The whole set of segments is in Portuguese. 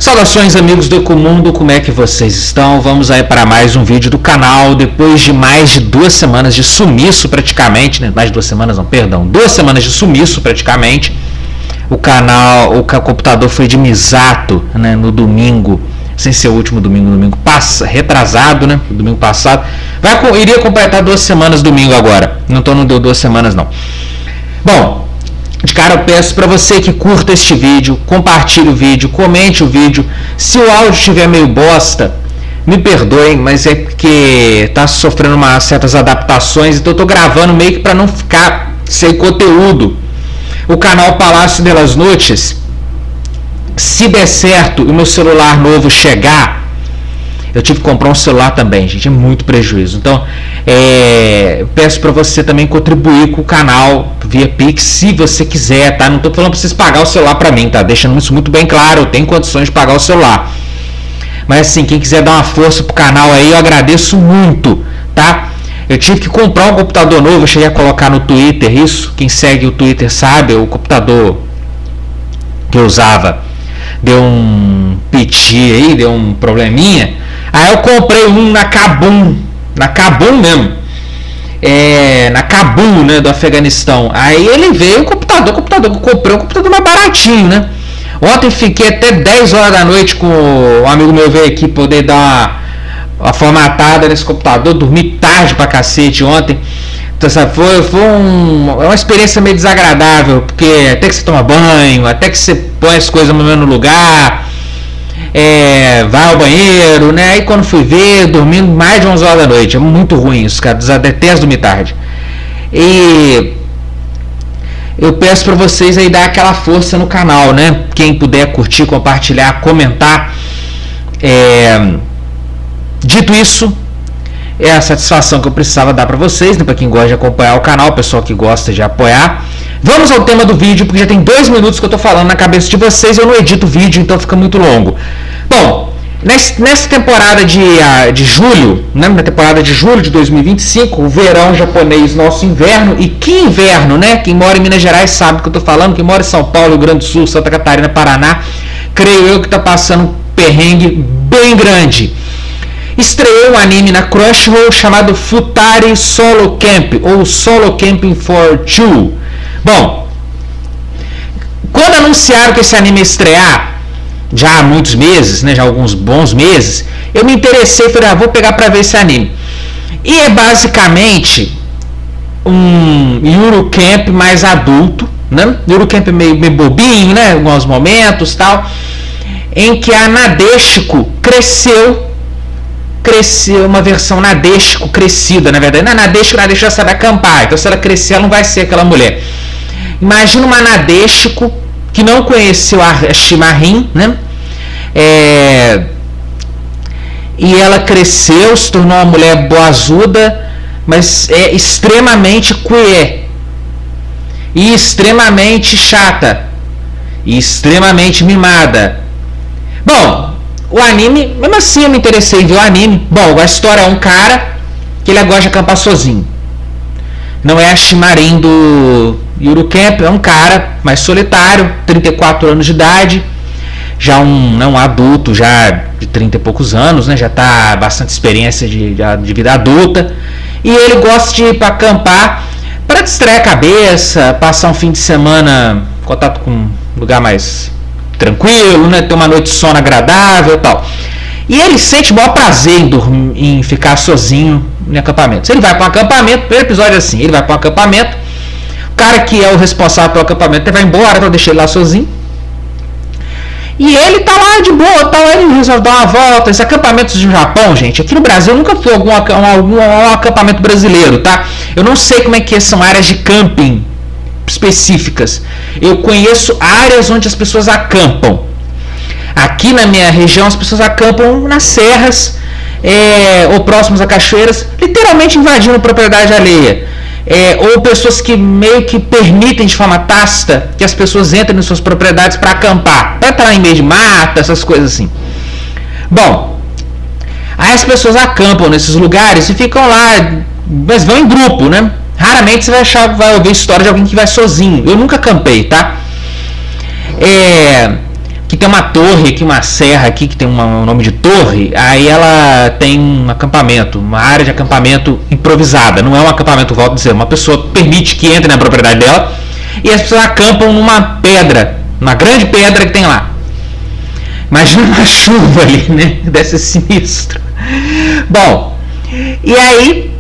Saudações, amigos do Ecomundo, como é que vocês estão? Vamos aí para mais um vídeo do canal, depois de mais de 2 semanas de sumiço praticamente, né? Mais de 2 semanas não, perdão, 2 semanas de sumiço praticamente. O computador foi de Misato, né, no domingo, sem ser o último domingo retrasado, né, o domingo passado. Iria completar 2 semanas domingo agora, não deu 2 semanas não. Bom, de cara eu peço para você que curta este vídeo, compartilhe o vídeo, comente o vídeo. Se o áudio estiver meio bosta, me perdoem, mas é porque está sofrendo certas adaptações, então eu estou gravando meio que para não ficar sem conteúdo. O canal Palácio de las Noches, se der certo e o meu celular novo chegar, eu tive que comprar um celular também, gente, é muito prejuízo. Então, peço para você também contribuir com o canal via Pix, se você quiser, tá? Não estou falando para vocês pagar o celular para mim, tá? Deixando isso muito bem claro, eu tenho condições de pagar o celular. Mas assim, quem quiser dar uma força pro canal aí, eu agradeço muito, tá? Eu tive que comprar um computador novo, eu cheguei a colocar no Twitter isso, quem segue o Twitter sabe, o computador que eu usava deu um piti aí, deu um probleminha. Aí eu comprei um na Kabul mesmo, na Cabul, né, do Afeganistão. Aí ele veio o computador que eu comprei, um computador mais baratinho, né. Ontem fiquei até 10 horas da noite com um amigo meu veio aqui poder dar uma formatada nesse computador, dormi tarde pra cacete ontem. Então, sabe, foi uma experiência meio desagradável, porque até que você toma banho, até que você põe as coisas no lugar, vai ao banheiro, né? Aí quando fui ver, dormindo mais de 11 horas da noite. É muito ruim isso, cara. Detesto dormir tarde. E eu peço pra vocês aí dar aquela força no canal, né? Quem puder curtir, compartilhar, comentar. Dito isso, é a satisfação que eu precisava dar pra vocês, né? Pra quem gosta de acompanhar o canal, o pessoal que gosta de apoiar. Vamos ao tema do vídeo, porque já tem 2 minutos que eu tô falando na cabeça de vocês, eu não edito o vídeo, então fica muito longo. Bom, nessa temporada de julho, né, na temporada de julho de 2025, o verão japonês, nosso inverno, e que inverno, né? Quem mora em Minas Gerais sabe do que eu tô falando, quem mora em São Paulo, Rio Grande do Sul, Santa Catarina, Paraná, creio eu que tá passando um perrengue bem grande. Estreou um anime na Crunchyroll chamado Futari Solo Camp, ou Solo Camping for Two. Bom, quando anunciaram que esse anime ia estrear, já há muitos meses, né, já há alguns bons meses, eu me interessei e falei, vou pegar pra ver esse anime. E é basicamente um Eurocamp mais adulto, né? Eurocamp meio bobinho, né, em alguns momentos, tal, em que a Nadeshiko cresceu uma versão Nadeshiko crescida, na verdade. Na Nadeshiko já sabe acampar, então se ela crescer, ela não vai ser aquela mulher. Imagina uma Nadeshiko que não conheceu a Shimarin, né? E ela cresceu, se tornou uma mulher boazuda, mas é extremamente queer, e extremamente chata, e extremamente mimada. Bom, o anime, mesmo assim eu me interessei em ver o anime. Bom, a história é um cara que ele gosta de acampar sozinho. Não é a Shimarin do Eurocamp, é um cara mais solitário, 34 anos de idade, já um adulto, já de 30 e poucos anos, né? Já está bastante experiência de vida adulta. E ele gosta de ir para acampar para distrair a cabeça, passar um fim de semana em contato com um lugar mais tranquilo, né? Ter uma noite de sono agradável e tal. E ele sente o maior prazer em ficar sozinho em acampamentos. Ele vai para um acampamento, o primeiro episódio é assim, ele vai para um acampamento, o cara que é o responsável pelo acampamento ele vai embora, então deixa ele lá sozinho. E ele tá lá de boa, tal, ele resolve dar uma volta. Esses acampamentos do Japão, gente, aqui no Brasil eu nunca fui algum acampamento brasileiro, tá? Eu não sei como é que são áreas de camping específicas. Eu conheço áreas onde as pessoas acampam. Aqui na minha região as pessoas acampam nas serras, ou próximos a cachoeiras, literalmente invadindo propriedade alheia. Ou pessoas que meio que permitem de forma tácita que as pessoas entrem em suas propriedades para acampar, para estar em meio de mata, essas coisas assim. Bom, aí as pessoas acampam nesses lugares e ficam lá, mas vão em grupo, né? Raramente você vai ouvir história de alguém que vai sozinho. Eu nunca acampei, tá? que tem uma torre aqui, uma serra aqui que tem um nome de torre. Aí ela tem um acampamento, uma área de acampamento improvisada. Não é um acampamento, volto a dizer, uma pessoa permite que entre na propriedade dela e as pessoas acampam numa pedra, uma grande pedra que tem lá. Imagina uma chuva ali, né? Deve ser sinistro. Bom, e aí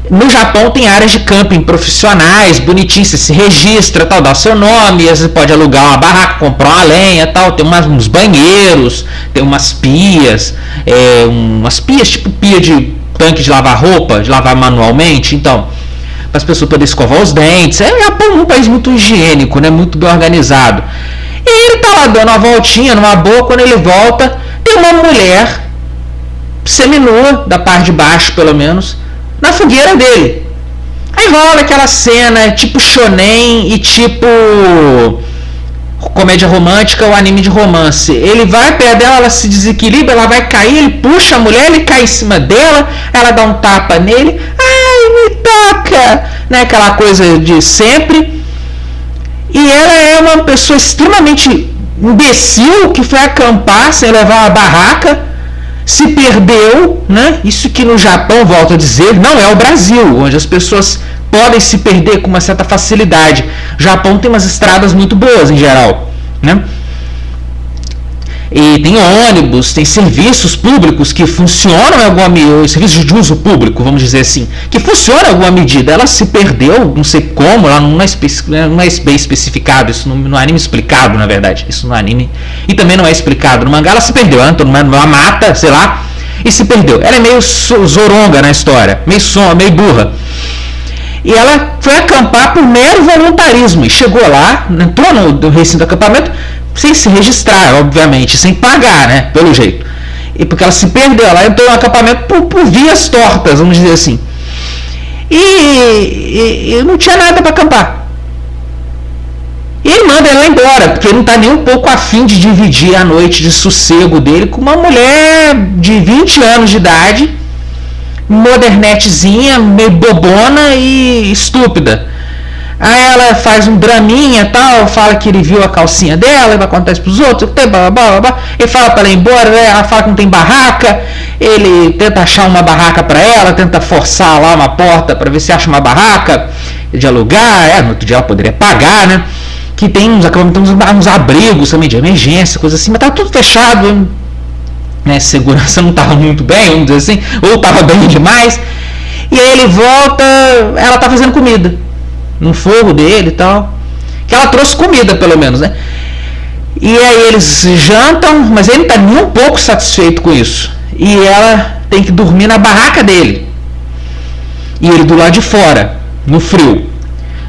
no Japão tem áreas de camping profissionais, bonitinho, você se registra, tal, dá o seu nome, você pode alugar uma barraca, comprar uma lenha, tal, tem uns banheiros, tem umas pias tipo pia de tanque de lavar roupa, de lavar manualmente, então, para as pessoas poderem escovar os dentes. O Japão é um país muito higiênico, né, muito bem organizado. E ele tá lá dando uma voltinha numa boa, quando ele volta, tem uma mulher seminua, da parte de baixo pelo menos, na fogueira dele. Aí rola aquela cena tipo shonen e tipo comédia romântica ou anime de romance. Ele vai perto dela, ela se desequilibra, ela vai cair, ele puxa a mulher, ele cai em cima dela, ela dá um tapa nele, ai, me toca, né, aquela coisa de sempre. E ela é uma pessoa extremamente imbecil que foi acampar sem levar uma barraca, se perdeu, né? Isso que no Japão, volto a dizer, não é o Brasil, onde as pessoas podem se perder com uma certa facilidade. O Japão tem umas estradas muito boas em geral, né? E tem ônibus, tem serviços públicos que funcionam em alguma medida, serviços de uso público, vamos dizer assim, que funcionam em alguma medida. Ela se perdeu, não sei como, ela não é bem especificado, isso no anime explicado, na verdade, isso no anime, e também não é explicado no mangá. Ela se perdeu, ela entrou numa mata, sei lá, e se perdeu. Ela é meio zoronga na história, meio burra. E ela foi acampar por mero voluntarismo, e chegou lá, entrou no recinto do acampamento, sem se registrar, obviamente, sem pagar, né, pelo jeito. E porque ela se perdeu, ela entrou no acampamento por vias tortas, vamos dizer assim. E não tinha nada para acampar. E ele manda ela embora, porque ele não está nem um pouco afim de dividir a noite de sossego dele com uma mulher de 20 anos de idade, modernetezinha, meio bobona e estúpida. Aí ela faz um draminha e tal, fala que ele viu a calcinha dela, vai contar isso pros outros, blá, blá, blá. Ele fala pra ela ir embora, ela fala que não tem barraca, ele tenta achar uma barraca pra ela, tenta forçar lá uma porta pra ver se acha uma barraca de alugar, no outro dia ela poderia pagar, né? Que tem uns abrigos também de emergência, coisa assim, mas tá tudo fechado, né? Segurança não tava muito bem, vamos dizer assim, ou tava bem demais. E aí ele volta, ela tá fazendo comida no fogo dele e tal, que ela trouxe comida pelo menos, né? E aí eles jantam, mas ele não tá nem um pouco satisfeito com isso, e ela tem que dormir na barraca dele e ele do lado de fora, no frio.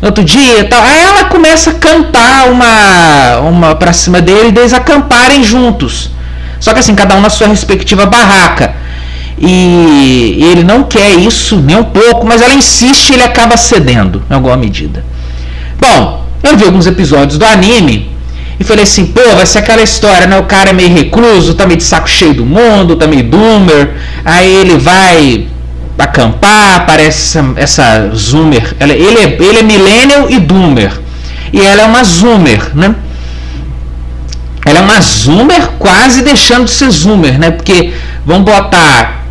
No outro dia e tal, aí ela começa a cantar uma pra cima dele e eles acamparem juntos, só que assim, cada um na sua respectiva barraca. E ele não quer isso nem um pouco, mas ela insiste e ele acaba cedendo em alguma medida. Bom, eu vi alguns episódios do anime e falei assim, pô, vai ser aquela história, né? O cara é meio recluso, tá meio de saco cheio do mundo, tá meio doomer, aí ele vai acampar, aparece essa zoomer, ele é millennial e doomer, e ela é uma zoomer, né? Ela é uma zoomer quase deixando de ser zoomer, né? Porque vamos botar,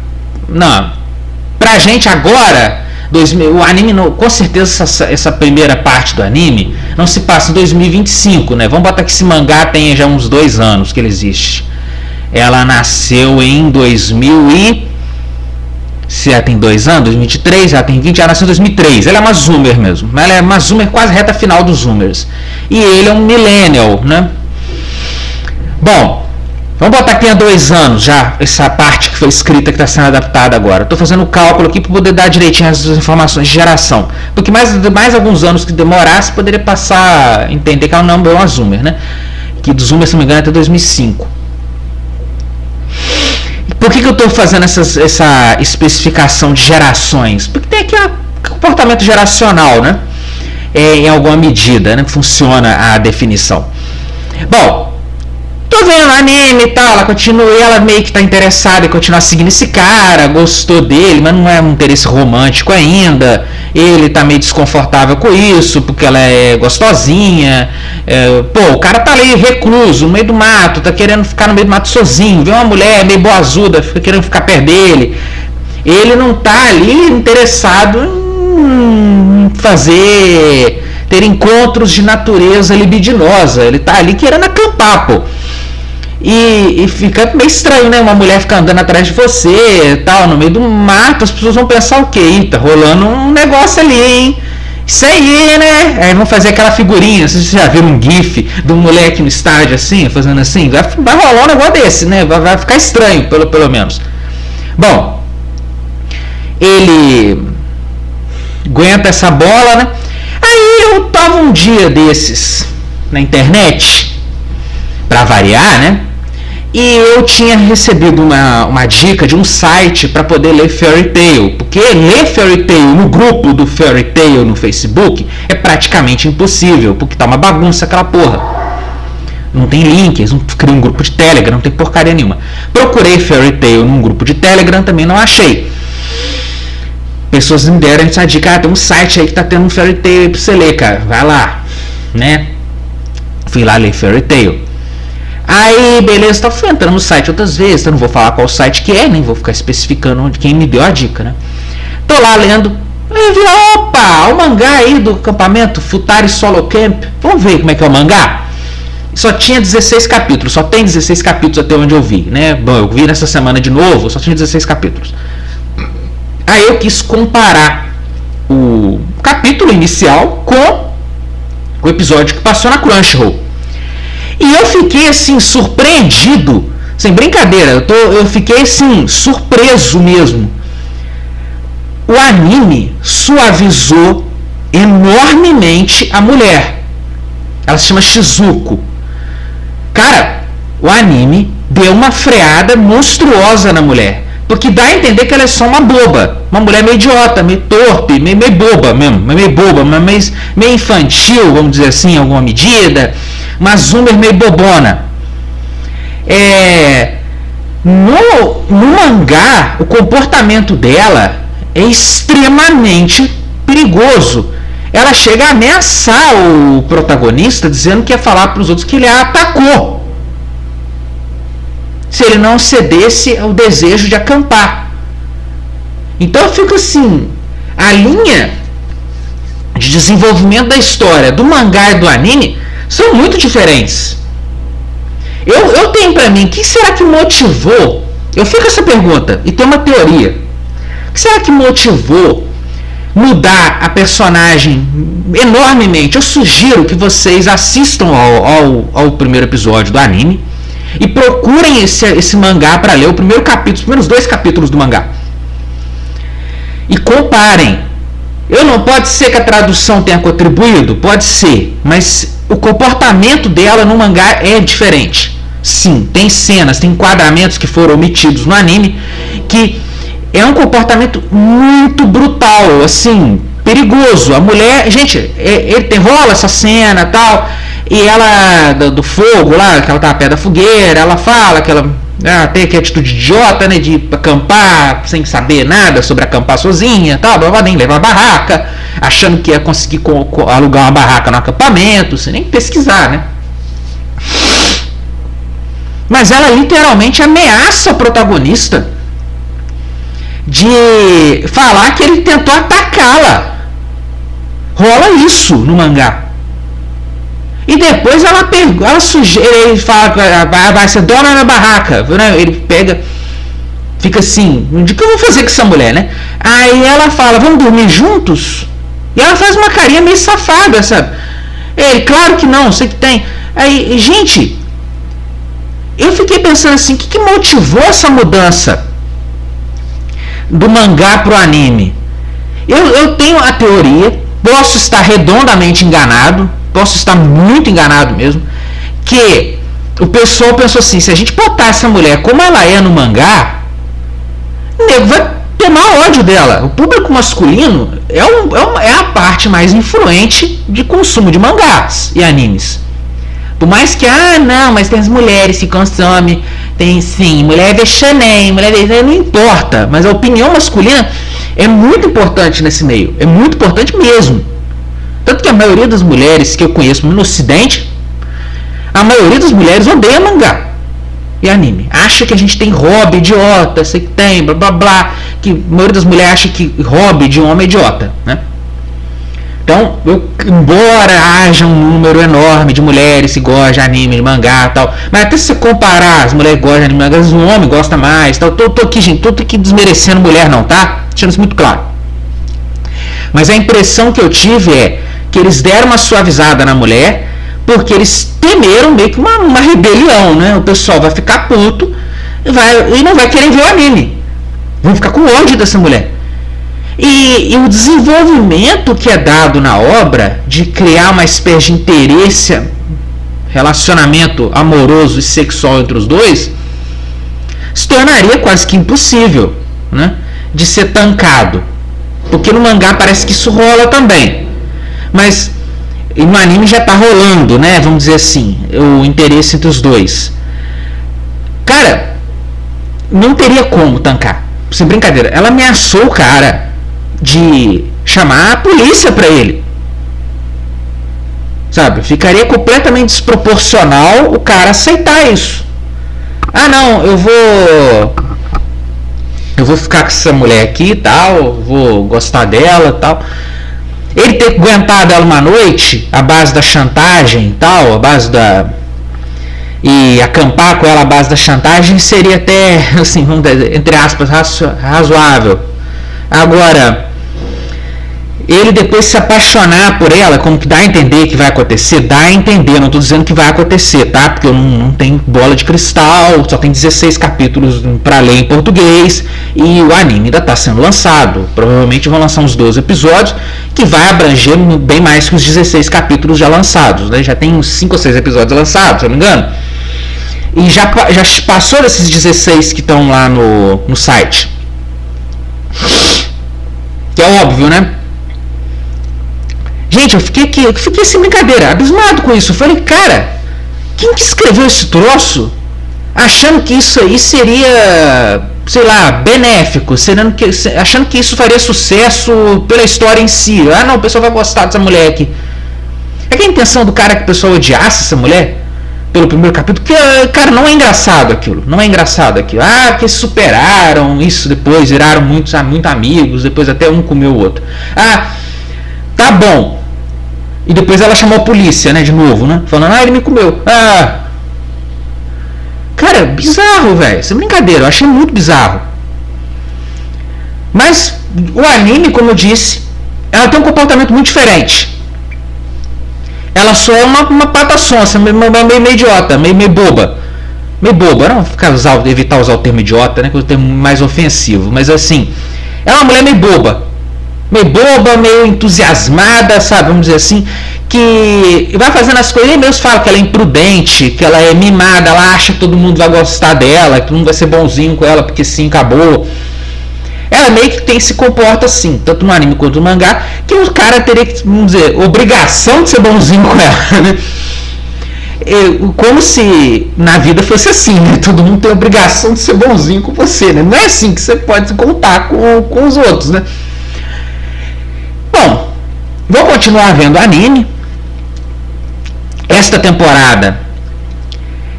não, pra gente agora, o anime, com certeza essa primeira parte do anime não se passa em 2025, né? Vamos botar que esse mangá tem já uns 2 anos que ele existe. Ela nasceu em 2000 e... se ela tem 2 anos, 2023, ela tem 20, ela nasceu em 2003. Ela é uma zoomer mesmo, ela é uma zoomer quase reta final dos zoomers. E ele é um millennial, né? Bom, vamos botar aqui há 2 anos já, essa parte que foi escrita, que está sendo adaptada agora. Estou fazendo o cálculo aqui para poder dar direitinho as informações de geração. Porque mais alguns anos que demorasse, poderia passar, entender que ela não é uma zoomer, né? Que do zoomer, se não me engano, é até 2005. Por que eu estou fazendo essa especificação de gerações? Porque tem aqui o comportamento geracional, né? Em alguma medida, né? Funciona a definição. Bom, tô vendo anime e tal, ela meio que tá interessada em continuar seguindo esse cara, gostou dele, mas não é um interesse romântico ainda, ele tá meio desconfortável com isso, porque ela é gostosinha, o cara tá ali recluso, no meio do mato, tá querendo ficar no meio do mato sozinho, vê uma mulher meio boazuda, fica querendo ficar perto dele, ele não tá ali interessado em ter encontros de natureza libidinosa, ele tá ali querendo acampar, pô. E fica meio estranho, né? Uma mulher ficar andando atrás de você, tal, no meio do mato, as pessoas vão pensar o quê? Tá rolando um negócio ali, hein? Isso aí, né? Aí vão fazer aquela figurinha, vocês já viram um gif do moleque no estádio assim, fazendo assim? Vai rolar um negócio desse, né? Vai ficar estranho, pelo menos. Bom, ele aguenta essa bola, né? Aí eu tava um dia desses na internet, pra variar, né? E eu tinha recebido uma dica de um site para poder ler Fairy Tail, porque ler Fairy Tail no grupo do Fairy Tail no Facebook é praticamente impossível, porque tá uma bagunça aquela porra. Não tem link, eles não criam um grupo de Telegram, não tem porcaria nenhuma. Procurei Fairy Tail num grupo de Telegram, também não achei. Pessoas me deram essa dica, tem um site aí que tá tendo um Fairy Tail aí pra você ler, cara, vai lá, né? Fui lá ler Fairy Tail. Aí, beleza, fui entrando no site outras vezes, eu não vou falar qual site que é, nem vou ficar especificando onde quem me deu a dica, né? Tô lá lendo, aí vi, opa, o mangá aí do acampamento Futari Solo Camp, vamos ver como é que é o mangá. Só tinha 16 capítulos, só tem 16 capítulos até onde eu vi, né? Bom, eu vi nessa semana de novo, só tinha 16 capítulos. Aí eu quis comparar o capítulo inicial com o episódio que passou na Crunchyroll. E eu fiquei assim, surpreendido, sem brincadeira, eu fiquei assim, surpreso mesmo. O anime suavizou enormemente a mulher. Ela se chama Shizuko. Cara, o anime deu uma freada monstruosa na mulher. Porque dá a entender que ela é só uma boba. Uma mulher meio idiota, meio torpe, meio boba mesmo. Meio boba, mas meio infantil, vamos dizer assim, em alguma medida. Uma zoomer meio bobona. No mangá, o comportamento dela é extremamente perigoso. Ela chega a ameaçar o protagonista, dizendo que ia falar para os outros que ele a atacou se ele não cedesse ao desejo de acampar. Então eu fico assim, a linha de desenvolvimento da história do mangá e do anime são muito diferentes. Eu tenho pra mim, o que será que motivou? Eu fico com essa pergunta e tem uma teoria. O que será que motivou mudar a personagem enormemente? Eu sugiro que vocês assistam ao primeiro episódio do anime e procurem esse mangá para ler o primeiro capítulo, os primeiros 2 capítulos do mangá. E comparem. Não pode ser que a tradução tenha contribuído, pode ser, mas o comportamento dela no mangá é diferente. Sim, tem cenas, tem enquadramentos que foram omitidos no anime, que é um comportamento muito brutal, assim, perigoso. A mulher, gente, rola essa cena e tal, e ela, do fogo lá, que ela tá perto da fogueira, ela fala que ela tem aquela atitude idiota, né, de acampar sem saber nada sobre acampar sozinha, tal, nem levar barraca, achando que ia conseguir alugar uma barraca no acampamento, sem nem pesquisar, né? Mas ela literalmente ameaça o protagonista de falar que ele tentou atacá-la. Rola isso no mangá. E depois ele fala que vai ser dona da barraca, né? Ele pega, fica assim, o que eu vou fazer com essa mulher, né? Aí ela fala, vamos dormir juntos? E ela faz uma carinha meio safada, sabe? Ele, claro que não, sei que tem. Aí, gente, eu fiquei pensando assim, o que motivou essa mudança do mangá pro anime? Eu tenho a teoria, posso estar redondamente enganado, posso estar muito enganado mesmo, que o pessoal pensou assim, se a gente botar essa mulher como ela é no mangá, o nego vai tomar ódio dela. O público masculino é a parte mais influente de consumo de mangás e animes. Por mais que, não, mas tem as mulheres que consomem, tem sim, mulher vexanem, não importa, mas a opinião masculina é muito importante nesse meio, é muito importante mesmo. Tanto que a maioria das mulheres que eu conheço no ocidente, a maioria das mulheres odeia mangá e anime. Acha que a gente tem hobby idiota, sei que tem, blá blá blá, que a maioria das mulheres acha que hobby de homem é idiota, né? Então, embora haja um número enorme de mulheres que gostam de anime, de mangá e tal, mas até se você comparar as mulheres que gostam de anime, mangá, o homem gosta mais, tal. Tô aqui, gente, tô aqui desmerecendo mulher não, tá? Deixando isso muito claro. Mas a impressão que eu tive é que eles deram uma suavizada na mulher, porque eles temeram meio que uma rebelião, né? O pessoal vai ficar puto e não vai querer ver o anime. Vão ficar com ódio dessa mulher. E o desenvolvimento que é dado na obra de criar uma espécie de interesse, relacionamento amoroso e sexual entre os dois, se tornaria quase que impossível, né, de ser tancado. Porque no mangá parece que isso rola também. Mas no anime já tá rolando, né? Vamos dizer assim, o interesse entre os dois. Cara, não teria como tancar. Sem brincadeira. Ela ameaçou o cara de chamar a polícia pra ele. Sabe? Ficaria completamente desproporcional o cara aceitar isso. Não, eu vou ficar com essa mulher aqui e tal, vou gostar dela e tal. Ele ter aguentado ela uma noite, a base da chantagem e tal, a base da... e acampar com ela a base da chantagem seria até, assim, vamos dizer, entre aspas, razoável. Agora, ele depois se apaixonar por ela, como que dá a entender que vai acontecer? Dá a entender, não estou dizendo que vai acontecer, tá? Porque eu não tenho bola de cristal, só tem 16 capítulos para ler em português e o anime ainda está sendo lançado. Provavelmente vão lançar uns 12 episódios, que vai abranger bem mais que os 16 capítulos já lançados, né? Já tem uns 5 ou 6 episódios lançados, se eu não me engano. E já passou desses 16 que estão lá no site. Que é óbvio, né? Gente, eu fiquei sem brincadeira, abismado com isso. Eu falei, cara, quem que escreveu esse troço achando que isso aí seria, sei lá, benéfico, achando que isso faria sucesso pela história em si? Não, o pessoal vai gostar dessa mulher aqui. É que a intenção do cara é que o pessoal odiasse essa mulher pelo primeiro capítulo, porque, cara, não é engraçado aquilo. Porque superaram isso depois, viraram muito amigos, depois até um comeu o outro. Tá bom. E depois ela chamou a polícia, né, de novo, né? Falando, ele me comeu. Cara, bizarro, velho. Essa brincadeira, eu achei muito bizarro. Mas o anime, como eu disse, ela tem um comportamento muito diferente. Ela só é uma pata sonsa, meio idiota, meio boba. Meio boba, não evitar usar o termo idiota, né? Que é o termo mais ofensivo. Mas assim, é uma mulher meio boba, meio entusiasmada, sabe? Vamos dizer assim, que vai fazendo as coisas, e mesmo fala que ela é imprudente, que ela é mimada, ela acha que todo mundo vai gostar dela, que todo mundo vai ser bonzinho com ela, porque sim, acabou. Ela meio que se comporta assim, tanto no anime quanto no mangá, que o cara teria que, vamos dizer, obrigação de ser bonzinho com ela, né? Como se na vida fosse assim, né? Todo mundo tem a obrigação de ser bonzinho com você, né? Não é assim que você pode contar com os outros, né? Bom, vou continuar vendo anime. Esta temporada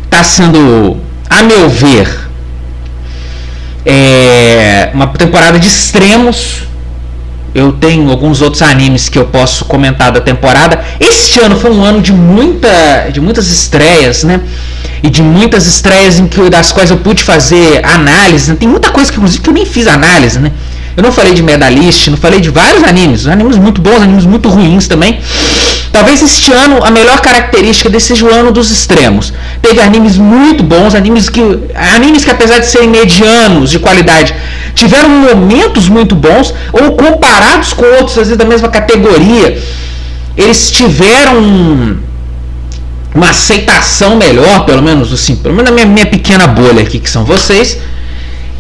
está sendo, a meu ver, uma temporada de extremos. Eu tenho alguns outros animes que eu posso comentar da temporada. Este ano foi um ano de muitas estreias, né? E de muitas estreias das quais eu pude fazer análise. Tem muita coisa que, inclusive, que eu nem fiz análise, né? Eu não falei de Medalist, não falei de vários animes muito bons, animes muito ruins também. Talvez este ano a melhor característica desse seja o ano dos extremos. Teve animes muito bons, animes que apesar de serem medianos de qualidade, tiveram momentos muito bons, ou comparados com outros, às vezes da mesma categoria, eles tiveram uma aceitação melhor, pelo menos na minha pequena bolha aqui, que são vocês.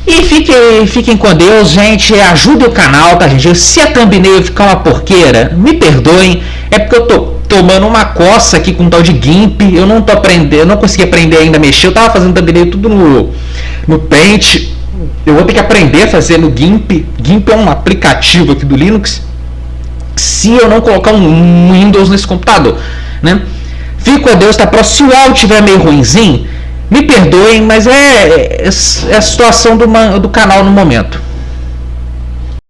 E fiquem com Deus, gente. Ajudem o canal, tá, gente? Se a thumbnail ficar uma porqueira, me perdoem. É porque eu tô tomando uma coça aqui com um tal de GIMP. Eu não tô aprendendo, eu não consegui aprender ainda a mexer. Eu tava fazendo thumbnail tudo no Paint. Eu vou ter que aprender a fazer no GIMP. GIMP é um aplicativo aqui do Linux. Se eu não colocar um Windows nesse computador, né? Fico a Deus, tá próximo. Se o áudio estiver meio ruimzinho, me perdoem, mas é a situação do canal no momento.